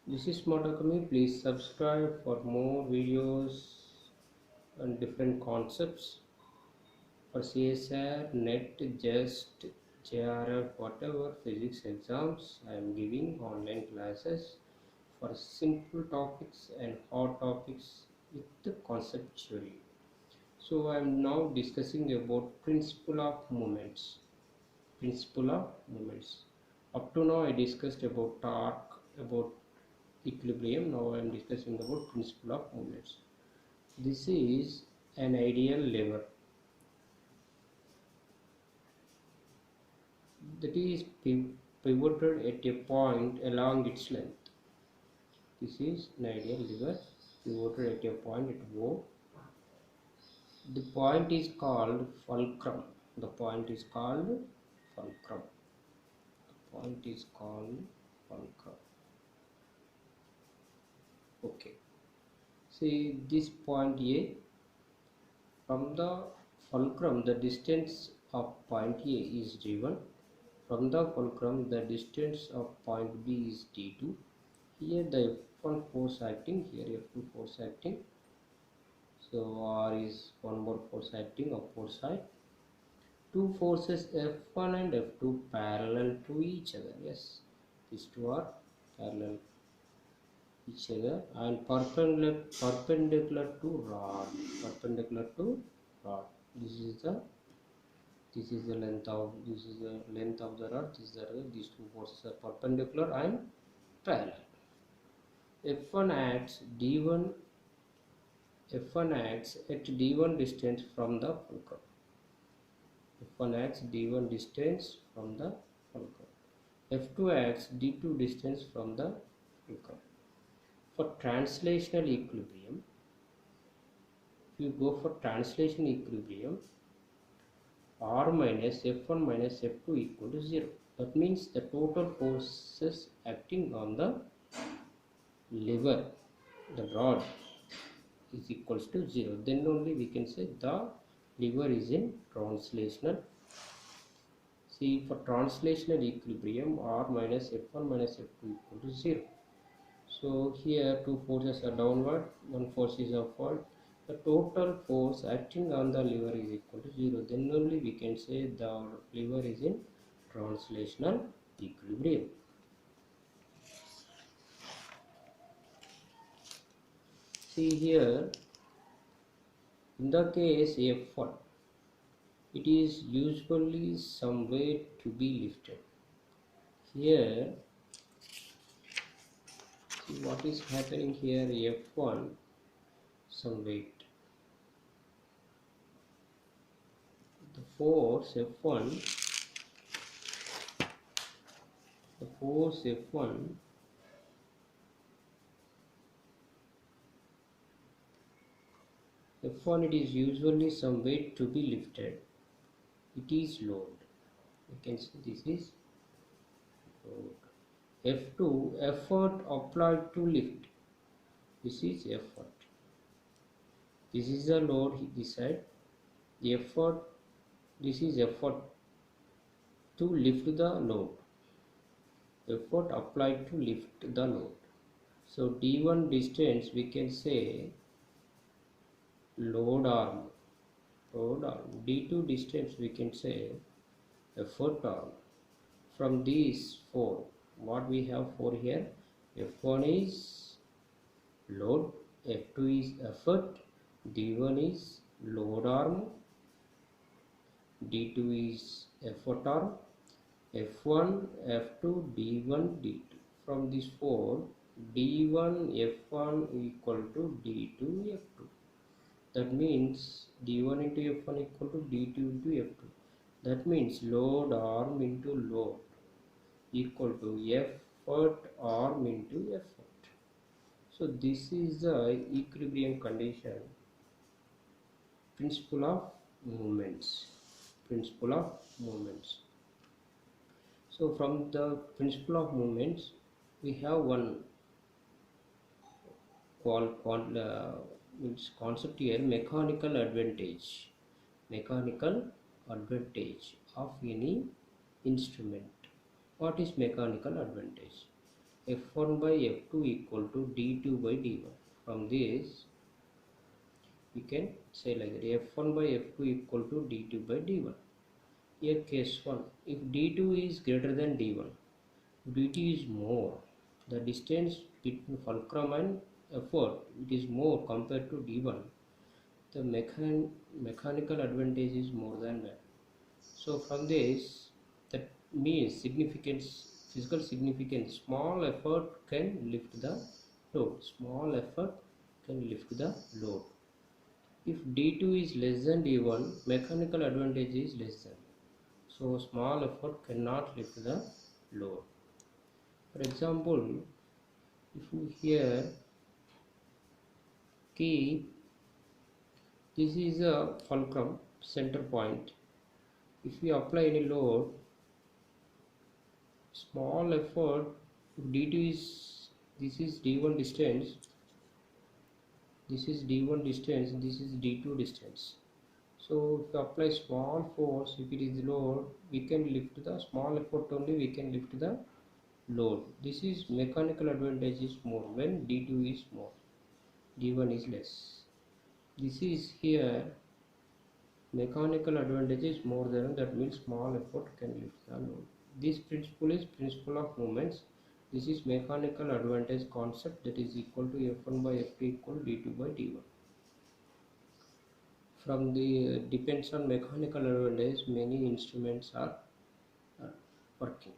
This is Smart Academy. Please subscribe for more videos and different concepts for CSR, NET, JUST, JRF, whatever physics exams. I am giving online classes for simple topics and hard topics with the conceptually. So I am now discussing about principle of movements. Principle of movements. Up to now I discussed about torque, about equilibrium. Now I am discussing about principle of movements. This is an ideal lever that is pivoted at a point along its length. This is an ideal lever pivoted at a point at O. The point is called fulcrum. The point is called fulcrum. The point is called fulcrum. Okay. See this point A. From the fulcrum, the distance of point A is d1. From the fulcrum, the distance of point B is d2. Here the F1 force acting, here F2 force acting. So R is one more force acting upward side. Two forces F1 and F2 parallel to each other. Yes, these two are parallel each other and perpendicular to rod. Perpendicular to rod. This is the length of the rod. These two forces are perpendicular and parallel. F1 acts d1 F1 acts at d1 distance from the fulcrum. F1 acts d1 distance from the fulcrum. F2 acts d2 distance from the fulcrum. For translational equilibrium, if you go for translation equilibrium, R minus F1 minus F2 equal to 0. That means the total forces acting on the lever, the rod, is equals to 0. Then only we can say the lever is in translational. See, for translational equilibrium, R minus F1 minus F2 equal to 0. So here two forces are downward, one force is upward. The total force acting on the lever is equal to 0. Then only we can say the lever is in translational equilibrium. See here, in the case F1, it is usually some weight to be lifted. Here, see what is happening here, F1, some weight. The force F1, F1 it is usually some weight to be lifted. It is load. You can see this is load. F2 effort applied to lift. This is effort. This is the load this side. The effort, this is effort to lift the load. Effort applied to lift the load. So D1 distance we can say load arm. D2 distance we can say effort arm. From these four, what we have for here, F1 is load, F2 is effort, D1 is load arm, D2 is effort arm, F1, F2, D1, D2. From these four, D1 F1 equal to D2 F2. That means D1 into F1 equal to D2 into F2. That means load arm into load equal to effort arm into effort. So this is the equilibrium condition, principle of movements. Principle of movements. So from the principle of movements, we have one concept here, mechanical advantage. Mechanical advantage of any instrument. What is mechanical advantage? F1 by F2 equal to D2 by D1. From this we can say like that, F1 by F2 equal to D2 by D1. Here case 1, if D2 is greater than D1, D2 is more, the distance between fulcrum and effort it is more compared to D1, the mechanical advantage is more than that. So from this, that means significance, physical significance, small effort can lift the load. Small effort can lift the load. If D2 is less than D1, mechanical advantage is less than. So small effort cannot lift the load. For example, if you here keep, this is a fulcrum center point. If we apply any load, small effort, d2 is, this is d1 distance, this is d1 distance, this is d2 distance. So if you apply small force, if it is load, we can lift the small effort only, we can lift the load. This is mechanical advantage is more when d2 is more, d1 is less. This is here mechanical advantage is more than, that means small effort can lift the load. This principle is principle of moments. This is mechanical advantage concept, that is equal to F1 by F2 equal d2 by d1. From the depends on mechanical advantage, many instruments are working.